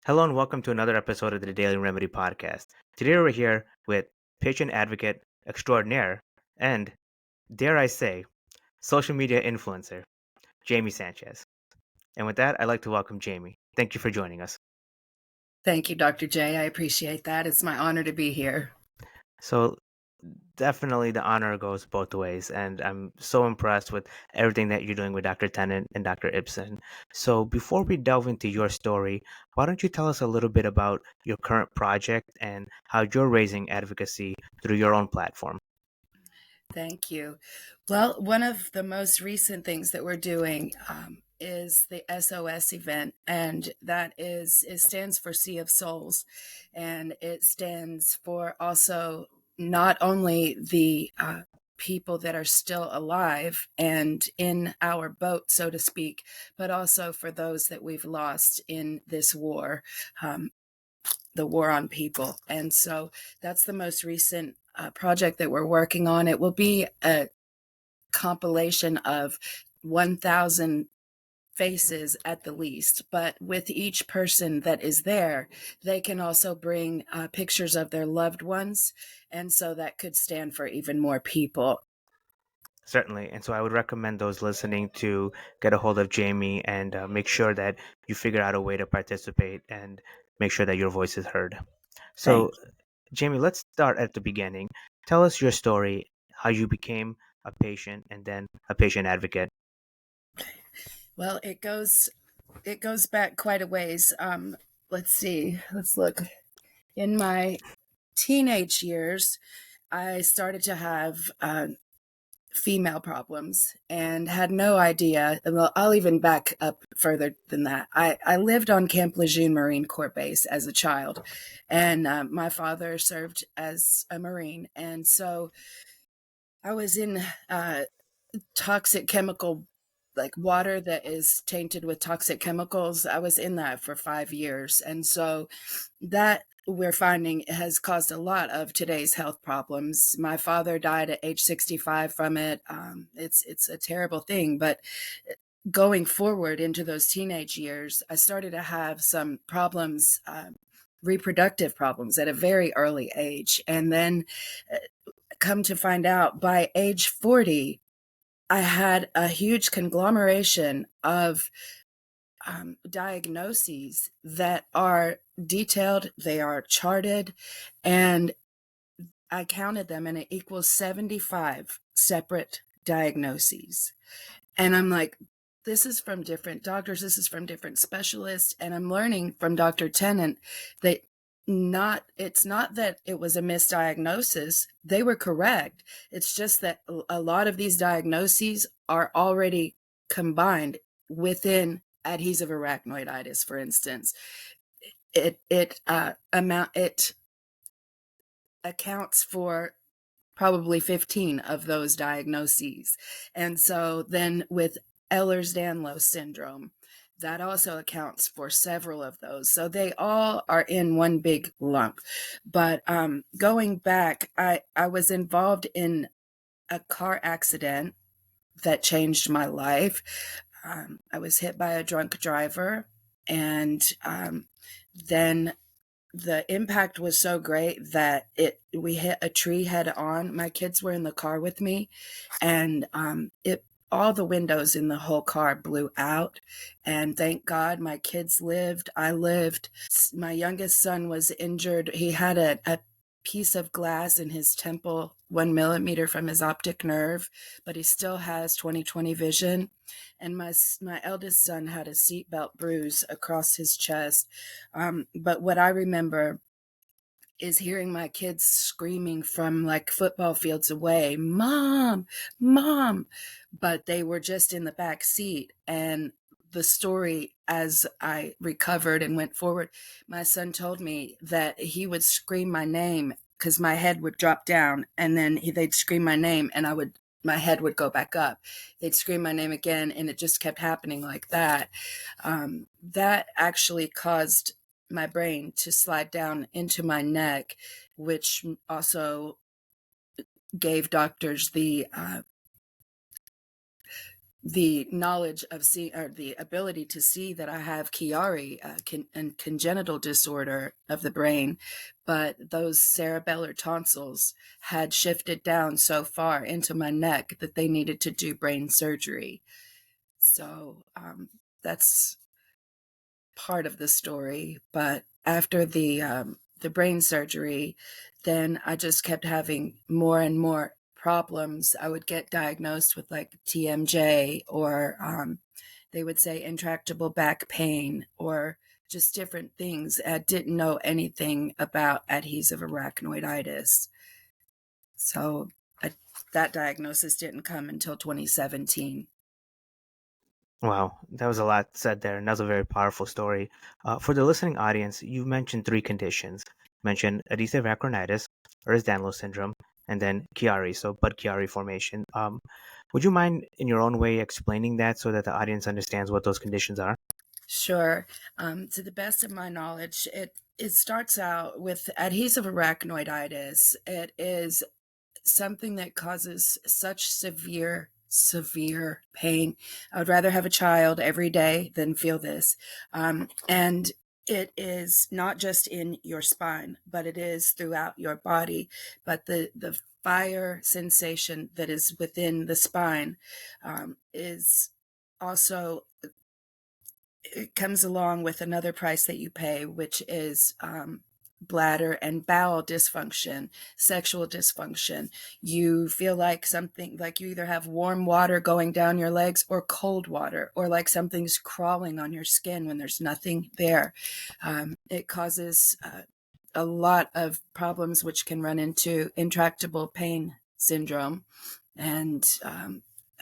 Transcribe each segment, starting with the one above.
Hello and welcome to another episode of the Daily Remedy Podcast. Today we're here with patient advocate extraordinaire and, dare I say, social media influencer, Jaime Sanchez. And with that, I'd like to welcome Jaime. Thank you for joining us. Thank you, Dr. J. I appreciate that. It's my honor to be here. So, definitely the honor goes both ways, and I'm so impressed with everything that you're doing with Dr. Tennant and Dr. Ibsen. So, before we delve into your story, why don't you tell us a little bit about your current project and how you're raising advocacy through your own platform? Thank you. Well, one of the most recent things that we're doing is the SOS event, and that is it stands for Sea of Souls, and it stands for also not only the people that are still alive and in our boat, so to speak, but also for those that we've lost in this war. Um, the war on people. And so that's the most recent project that we're working on. It will be a compilation of 1,000 faces at the least, but with each person that is there, they can also bring pictures of their loved ones. And so that could stand for even more people. Certainly. And so I would recommend those listening to get a hold of Jamie and make sure that you figure out a way to participate and make sure that your voice is heard. So, Thank you. Jamie, let's start at the beginning. Tell us your story, how you became a patient and then a patient advocate. Well, it goes back quite a ways. Let's see. Let's look. In my teenage years, I started to have female problems and had no idea. Well, I'll even back up further than that. I lived on Camp Lejeune Marine Corps Base as a child, and my father served as a Marine. And so I was in toxic chemical, like water that is tainted with toxic chemicals. I was in that for 5 years. And so that we're finding has caused a lot of today's health problems. My father died at age 65 from it. It's a terrible thing, but going forward into those teenage years, I started to have some problems, reproductive problems at a very early age. And then come to find out by age 40, I had a huge conglomeration of diagnoses that are detailed, they are charted, and I counted them, and it equals 75 separate diagnoses. And I'm like, this is from different doctors, this is from different specialists, and I'm learning from Dr. Tenant that it's not that it was a misdiagnosis. They were correct. It's just that a lot of these diagnoses are already combined within adhesive arachnoiditis, for instance. It accounts for probably 15 of those diagnoses. And so then with Ehlers-Danlos syndrome, that also accounts for several of those. So they all are in one big lump. But going back, I was involved in a car accident that changed my life. I was hit by a drunk driver, and then the impact was so great that we hit a tree head on. My kids were in the car with me, and it all the windows in the whole car blew out. And thank God my kids lived. I lived. My youngest son was injured. He had a piece of glass in his temple, 1 millimeter from his optic nerve, but he still has 20/20 vision. And my eldest son had a seatbelt bruise across his chest. But what I remember is hearing my kids screaming from like football fields away, "Mom, Mom!" But they were just in the back seat. And the story, as I recovered and went forward, my son told me that he would scream my name because my head would drop down, and then they'd scream my name, and my head would go back up. They'd scream my name again, and it just kept happening like that. That actually caused my brain to slide down into my neck, which also gave doctors the the knowledge of see or the ability to see that I have Chiari, and congenital disorder of the brain, but those cerebellar tonsils had shifted down so far into my neck that they needed to do brain surgery. So that's part of the story. But after the brain surgery, then I just kept having more and more problems. I would get diagnosed with like TMJ, or they would say intractable back pain, or just different things. I didn't know anything about adhesive arachnoiditis. So I, that diagnosis didn't come until 2017. Wow, that was a lot said there, and that's a very powerful story. For the listening audience, you mentioned three conditions. You mentioned adhesive acronitis, Ehlers-Danlos syndrome, and then Chiari, so Budd-Chiari formation. Would you mind, in your own way, explaining that so that the audience understands what those conditions are? Sure. To the best of my knowledge, it starts out with adhesive arachnoiditis. It is something that causes such severe pain. I would rather have a child every day than feel this. And it is not just in your spine, but it is throughout your body. But the fire sensation that is within the spine is also, it comes along with another price that you pay, which is bladder and bowel dysfunction, sexual dysfunction. You feel like something, like you either have warm water going down your legs or cold water, or like something's crawling on your skin when there's nothing there. It causes a lot of problems, which can run into intractable pain syndrome. And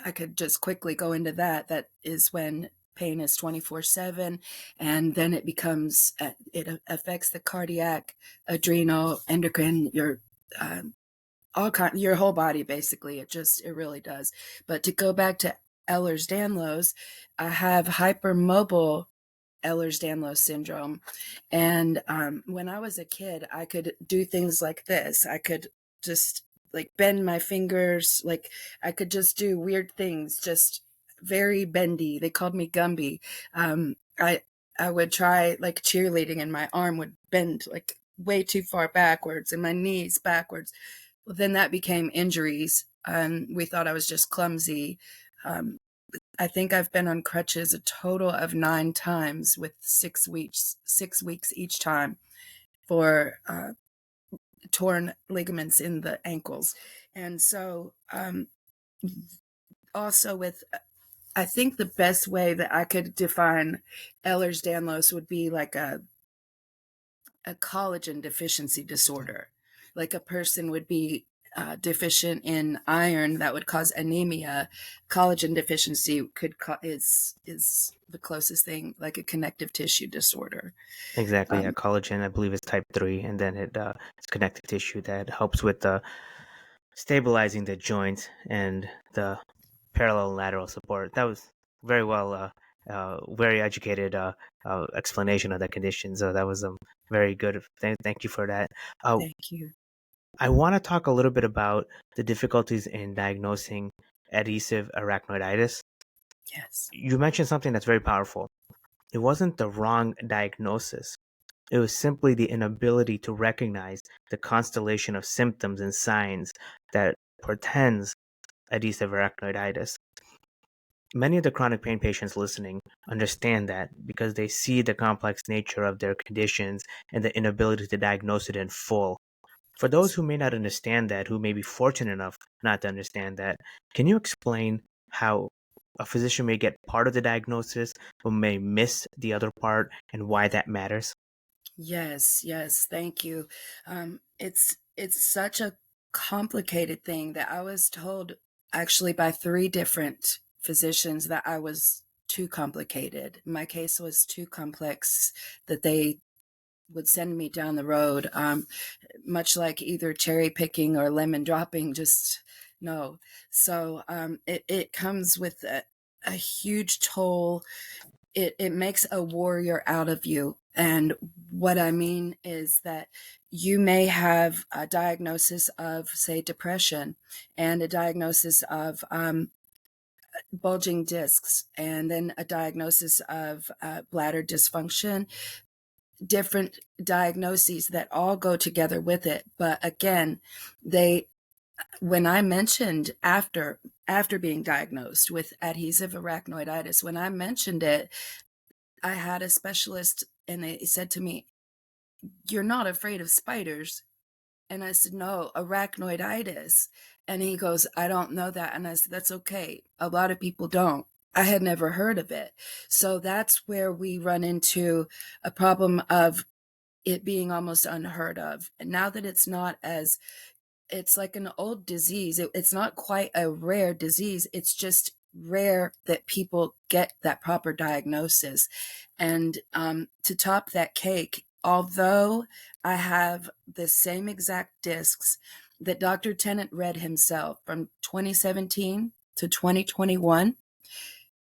I could just quickly go into that. That is when pain is 24/7, and then it becomes, it affects the cardiac, adrenal, endocrine, your your whole body basically. It really does. But to go back to Ehlers-Danlos, I have hypermobile Ehlers-Danlos syndrome. And when I was a kid, I could do things like this. I could just like bend my fingers, like I could just do weird things, just very bendy. They called me Gumby. I would try like cheerleading, and my arm would bend like way too far backwards, and my knees backwards. Well, then that became injuries. We thought I was just clumsy. Um, I think I've been on crutches a total of 9 times, with 6 weeks each time, for torn ligaments in the ankles. And so, also with, I think the best way that I could define Ehlers-Danlos would be like a collagen deficiency disorder. Like a person would be deficient in iron, that would cause anemia. Collagen deficiency is the closest thing, like a connective tissue disorder. Exactly, yeah. Um, Collagen, I believe, is type 3, and then it's connective tissue that helps with stabilizing the joint and the parallel lateral support. That was very well, very educated explanation of the condition. So that was very good. Thank you for that. Uh, Thank you. I want to talk a little bit about the difficulties in diagnosing adhesive arachnoiditis. Yes. You mentioned something that's very powerful. It wasn't the wrong diagnosis. It was simply the inability to recognize the constellation of symptoms and signs that portends adhesive arachnoiditis. Many of the chronic pain patients listening understand that because they see the complex nature of their conditions and the inability to diagnose it in full. For those who may not understand that, who may be fortunate enough not to understand that, can you explain how a physician may get part of the diagnosis but may miss the other part and why that matters? Yes, yes, thank you. It's such a complicated thing that I was told actually by 3 different physicians that I was too complicated. My case was too complex, that they would send me down the road, much like either cherry picking or lemon dropping. Just no. So it comes with a huge toll. It makes a warrior out of you. And what I mean is that you may have a diagnosis of, say, depression, and a diagnosis of bulging discs, and then a diagnosis of bladder dysfunction, different diagnoses that all go together with it. But again, they when I mentioned after being diagnosed with adhesive arachnoiditis, when I mentioned it, I had a specialist and they said to me, "You're not afraid of spiders?" And I said, "No, arachnoiditis." And he goes, "I don't know that." And I said, "That's okay. A lot of people don't." I had never heard of it. So that's where we run into a problem of it being almost unheard of. And now that it's like an old disease. It's not quite a rare disease. It's just rare that people get that proper diagnosis. And to top that cake, although I have the same exact discs that Dr. Tenant read himself from 2017 to 2021,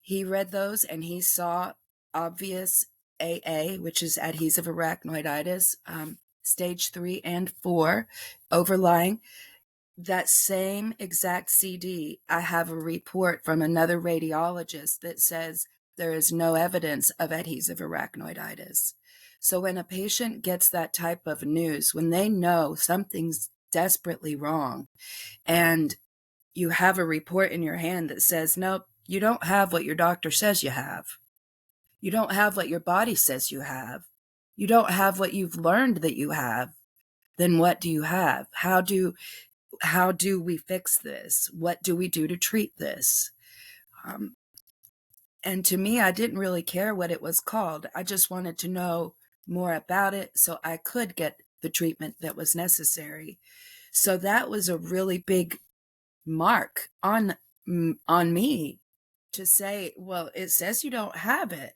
he read those and he saw obvious AA, which is adhesive arachnoiditis, stage 3 and 4, overlying. That same exact CD, I have a report from another radiologist that says there is no evidence of adhesive arachnoiditis. So when a patient gets that type of news, when they know something's desperately wrong, and you have a report in your hand that says, nope, you don't have what your doctor says you have. You don't have what your body says you have. You don't have what you've learned that you have. Then what do you have? How do we fix this? What do we do to treat this? Um, and to me, I didn't really care what it was called. I just wanted to know more about it so I could get the treatment that was necessary. So that was a really big mark on me to say, well, it says you don't have it.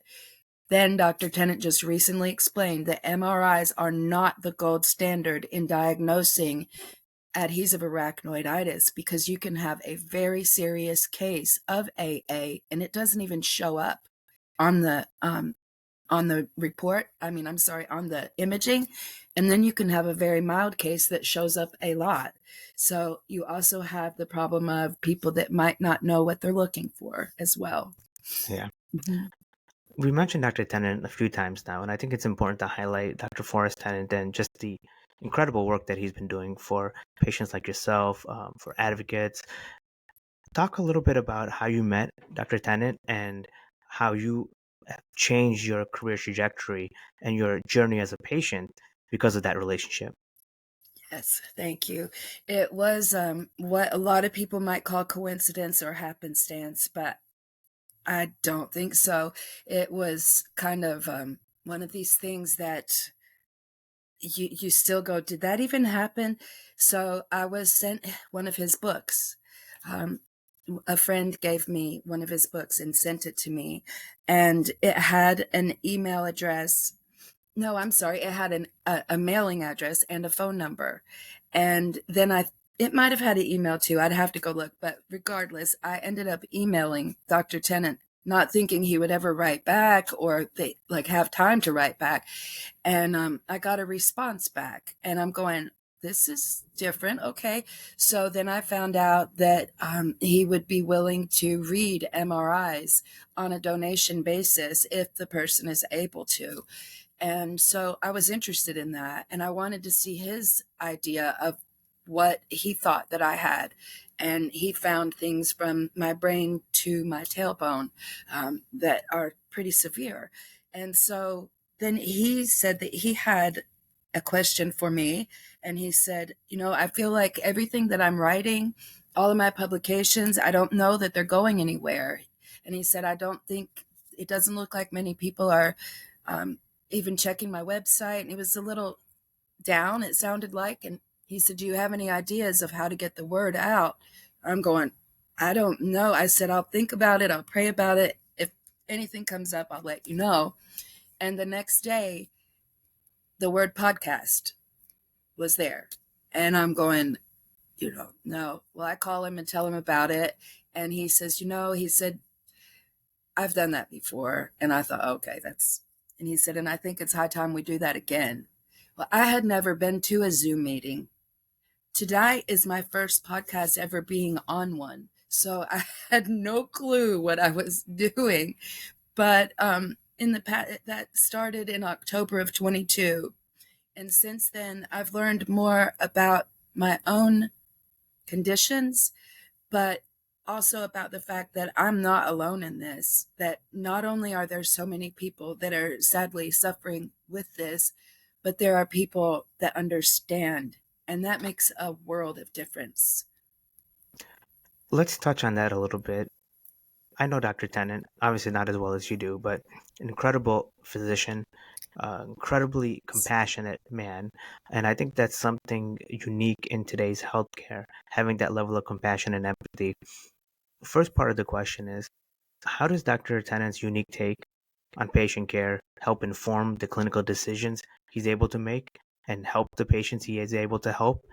Then Dr. Tennant just recently explained that MRIs are not the gold standard in diagnosing adhesive arachnoiditis, because you can have a very serious case of AA and it doesn't even show up on the report. I'm sorry, on the imaging. And then you can have a very mild case that shows up a lot. So you also have the problem of people that might not know what they're looking for as well. Yeah. Mhm. We mentioned Dr. Tennant a few times now, and I think it's important to highlight Dr. Forrest Tennant and just the incredible work that he's been doing for patients like yourself, for advocates. Talk a little bit about how you met Dr. Tennant and how you have changed your career trajectory and your journey as a patient because of that relationship. Yes, thank you. It was what a lot of people might call coincidence or happenstance, but I don't think so. It was kind of one of these things that you still go, did that even happen? So I was sent one of his books. Um, a friend gave me one of his books and sent it to me, and it had an email address. No, I'm sorry. It had a mailing address and a phone number. And then it might have had an email too. I'd have to go look. But regardless, I ended up emailing Dr. Tennant, not thinking he would ever write back or they like have time to write back. And I got a response back and I'm going, this is different. Okay. So then I found out that he would be willing to read MRIs on a donation basis if the person is able to. And so I was interested in that. And I wanted to see his idea of what he thought that I had. And he found things from my brain to my tailbone that are pretty severe. And so then he said that he had a question for me. And he said, I feel like everything that I'm writing, all of my publications, I don't know that they're going anywhere. And he said, I don't think, it doesn't look like many people are even checking my website. And he was a little down, it sounded like. And he said, do you have any ideas of how to get the word out? I'm going, I don't know. I said, I'll think about it. I'll pray about it. If anything comes up, I'll let you know. And the next day, the word podcast was there. And I'm going, no. Well, I call him and tell him about it. And he says, he said, I've done that before. And I thought, okay, and he said, and I think it's high time we do that again. Well, I had never been to a Zoom meeting. Today is my first podcast ever being on one. So I had no clue what I was doing. But in the past, that started in October of 22. And since then, I've learned more about my own conditions, but also about the fact that I'm not alone in this, that not only are there so many people that are sadly suffering with this, but there are people that understand. And that makes a world of difference. Let's touch on that a little bit. I know Dr. Tennant, obviously not as well as you do, but an incredible physician, incredibly compassionate man. And I think that's something unique in today's healthcare, having that level of compassion and empathy. First part of the question is, how does Dr. Tennant's unique take on patient care help inform the clinical decisions he's able to make and help the patients he is able to help?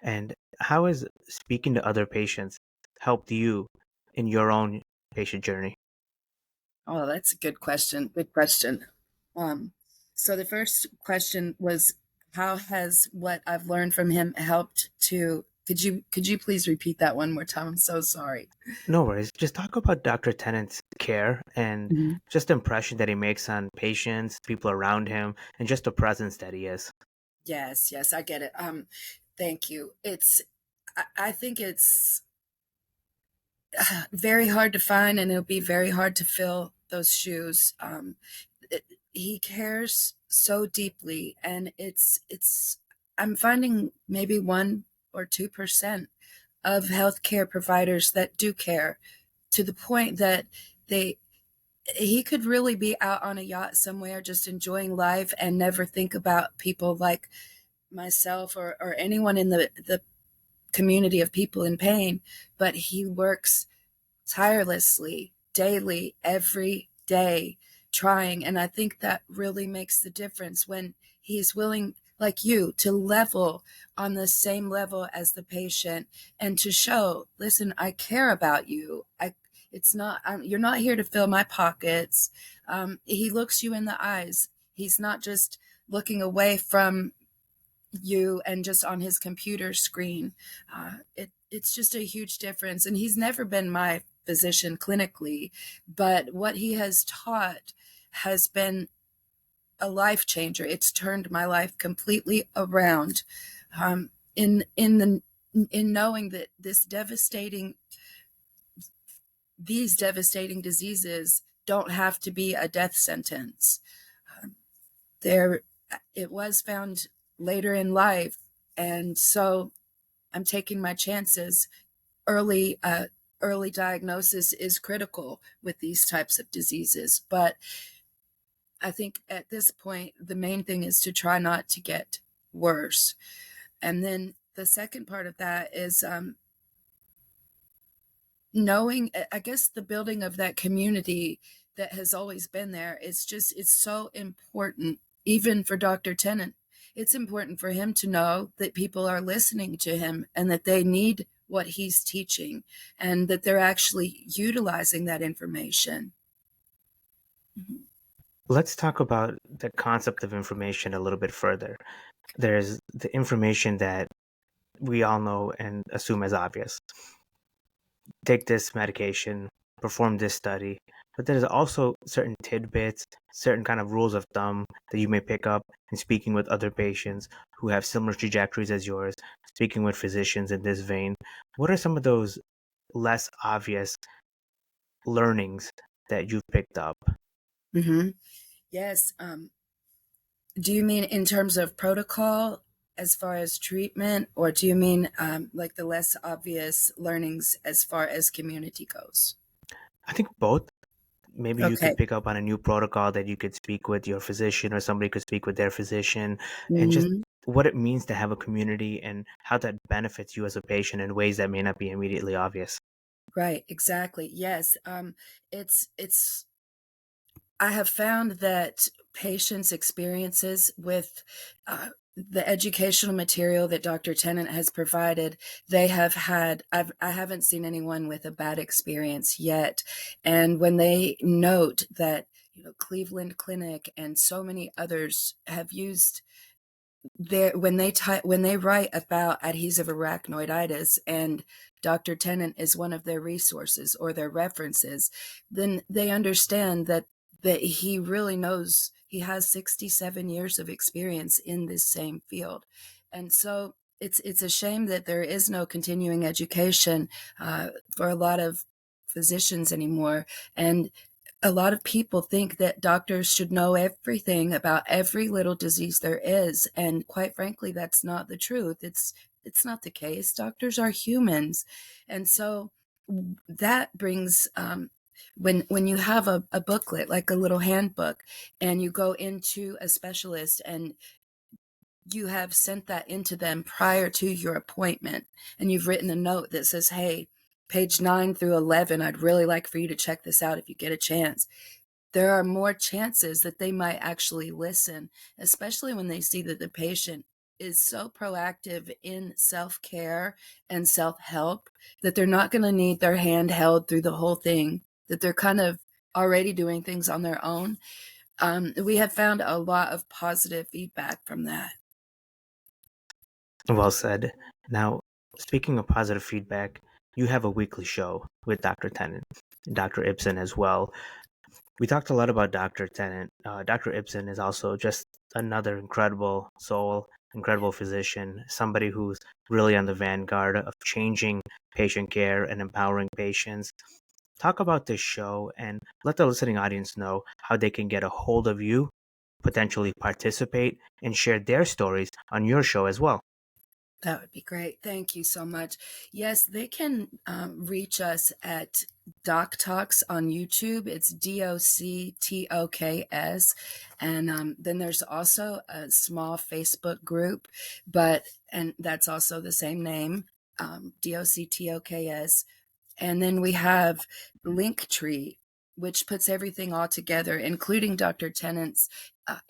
And how has speaking to other patients helped you in your own patient journey? Oh, that's a good question. Good question. Um, so the first question was, how has what I've learned from him helped to? Could you please repeat that one more time? I'm so sorry. No worries. Just talk about Dr. Tennant's care and Mhm. just the impression that he makes on patients, people around him, and just the presence that he is. Yes, yes, I get it. Thank you. I think it's very hard to find, and it'll be very hard to fill those shoes. It, he cares so deeply, and it's. I'm finding maybe 1 or 2% of healthcare providers that do care, to the point that they he could really be out on a yacht somewhere just enjoying life and never think about people like myself or anyone in the community of people in pain, but he works tirelessly, daily, every day, trying. And I think that really makes the difference when he's willing, like you, to level on the same level as the patient and to show, listen, I care about you. It's not, you're not here to fill my pockets. He looks you in the eyes. He's not just looking away from you and just on his computer screen. It's just a huge difference. And he's never been my physician clinically, but what he has taught has been a life changer. It's turned my life completely around. In knowing that these devastating diseases don't have to be a death sentence. There, it was found later in life, and so I'm taking my chances. Early early diagnosis is critical with these types of diseases, but I think at this point the main thing is to try not to get worse. And then the second part of that is knowing, I guess, the building of that community that has always been there. It's so important, even for Dr. Tennant. It's important for him to know that people are listening to him and that they need what he's teaching and that they're actually utilizing that information. Mhm. Let's talk about the concept of information a little bit further. There's the information that we all know and assume as obvious. Take this medication, perform this study. But there's also certain tidbits, certain kind of rules of thumb that you may pick up in speaking with other patients who have similar trajectories as yours, speaking with physicians in this vein. What are some of those less obvious learnings that you've picked up? Mhm. Yes. Do you mean in terms of protocol as far as treatment, or do you mean like the less obvious learnings as far as community goes? I think both. Maybe you Okay. could pick up on a new protocol that you could speak with your physician or somebody could speak with their physician, and just Mhm. what it means to have a community and how that benefits you as a patient in ways that may not be immediately obvious. Right, exactly. Yes. It's I have found that patients' experiences with the educational material that Dr. Tennant has provided, I haven't seen anyone with a bad experience yet. And when they note that, Cleveland Clinic and so many others have used when they write about adhesive arachnoiditis and Dr. Tenant is one of their resources or their references, then they understand that he really knows. He has 67 years of experience in this same field. And so it's a shame that there is no continuing education for a lot of physicians anymore. And a lot of people think that doctors should know everything about every little disease there is, and quite frankly, that's not the truth. It's not the case. Doctors are humans. And so that brings when you have a booklet, like a little handbook, and you go into a specialist and you have sent that into them prior to your appointment, and you've written a note that says, hey, page 9 through 11, I'd really like for you to check this out if you get a chance. There are more chances that they might actually listen, especially when they see that the patient is so proactive in self-care and self-help that they're not going to need their hand held through the whole thing, that they're kind of already doing things on their own. We have found a lot of positive feedback from that. Well said. Now, speaking of positive feedback, you have a weekly show with Dr. Tennant and Dr. Ibsen as well. We talked a lot about Dr. Tennant. Dr. Ibsen is also just another incredible soul, incredible physician, somebody who's really on the vanguard of changing patient care and empowering patients. Talk about this show and let the listening audience know how they can get a hold of you, potentially participate, and share their stories on your show as well. That would be great. Thank you so much. Yes, they can reach us at DocToks on YouTube. It's DocToks. And then there's also a small Facebook group, and that's also the same name, DocToks. And then we have Linktree, which puts everything all together, including Dr. Tennant's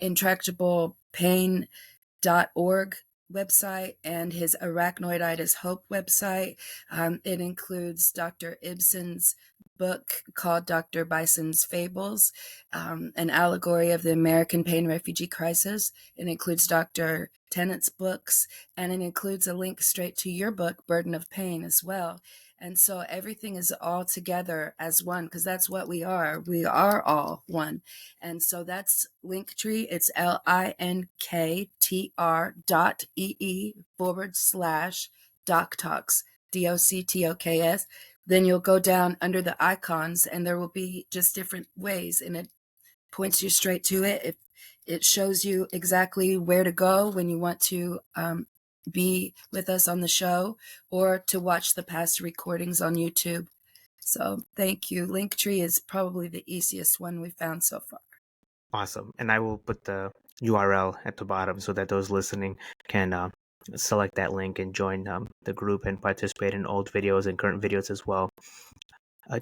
intractable pain.org website and his Arachnoiditis Hope website. It includes Dr. Ibsen's book called Dr. Bison's Fables, an allegory of the American pain refugee crisis. It includes Dr. Tennant's books, and it includes a link straight to your book, Burden of Pain, as well. And so everything is all together as one, because that's what we are. We are all one. And so that's Linktree. It's linktr.ee/DocToks, DocToks. Then you'll go down under the icons and there will be just different ways, and it points you straight to it. It shows you exactly where to go when you want to be with us on the show or to watch the past recordings on YouTube. So thank you. Linktree is probably the easiest one we found so far. Awesome. And I will put the URL at the bottom so that those listening can select that link and join the group and participate in old videos and current videos as well.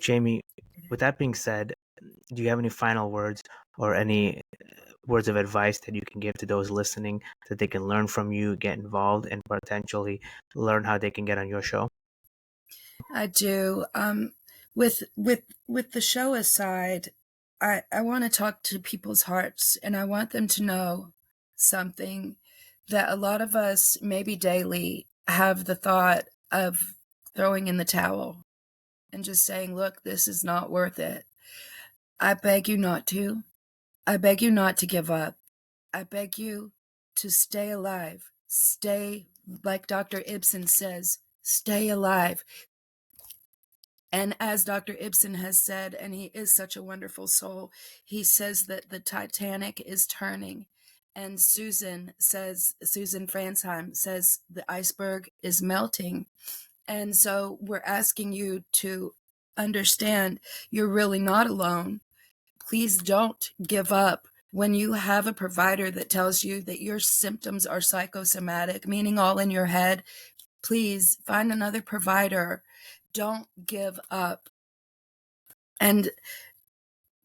Jaime, with that being said, do you have any final words or any words of advice that you can give to those listening that they can learn from you, get involved, and potentially learn how they can get on your show? I do. With the show aside, I want to talk to people's hearts, and I want them to know something, that a lot of us, maybe daily, have the thought of throwing in the towel and just saying, look, this is not worth it. I beg you not to. I beg you not to give up. I beg you to stay alive. Stay, like Dr. Ibsen says, stay alive. And as Dr. Ibsen has said, and he is such a wonderful soul, he says that the Titanic is turning. And Susan Fransheim says the iceberg is melting. And so we're asking you to understand you're really not alone. Please don't give up. When you have a provider that tells you that your symptoms are psychosomatic, meaning all in your head, please find another provider. Don't give up. And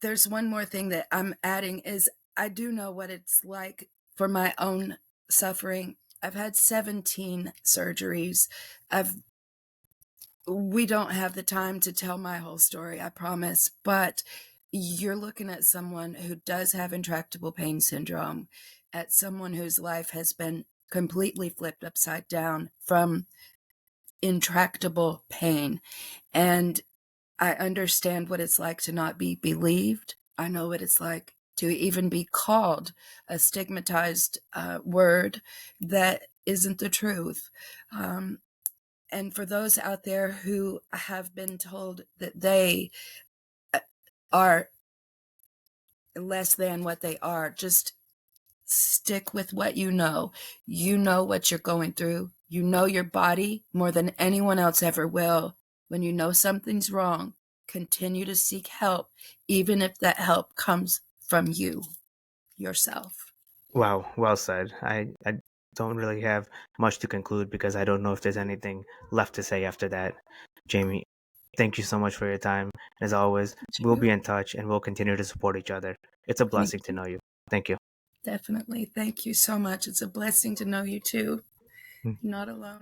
there's one more thing that I'm adding is I do know what it's like for my own suffering. I've had 17 surgeries. We don't have the time to tell my whole story, I promise, but you're looking at someone who does have intractable pain syndrome, at someone whose life has been completely flipped upside down from intractable pain. And I understand what it's like to not be believed. I know what it's like to even be called a stigmatized word that isn't the truth. And for those out there who have been told that they are less than what they are, just stick with what you know. You know what you're going through. You know your body more than anyone else ever will. When you know something's wrong, continue to seek help, even if that help comes from you yourself. Wow, well said. I don't really have much to conclude because I don't know if there's anything left to say after that. Jamie, thank you so much for your time. As always, we'll be in touch and we'll continue to support each other. It's a Thank blessing to you. know you. Thank you. Definitely. Thank you so much. It's a blessing to know you too. You're not alone.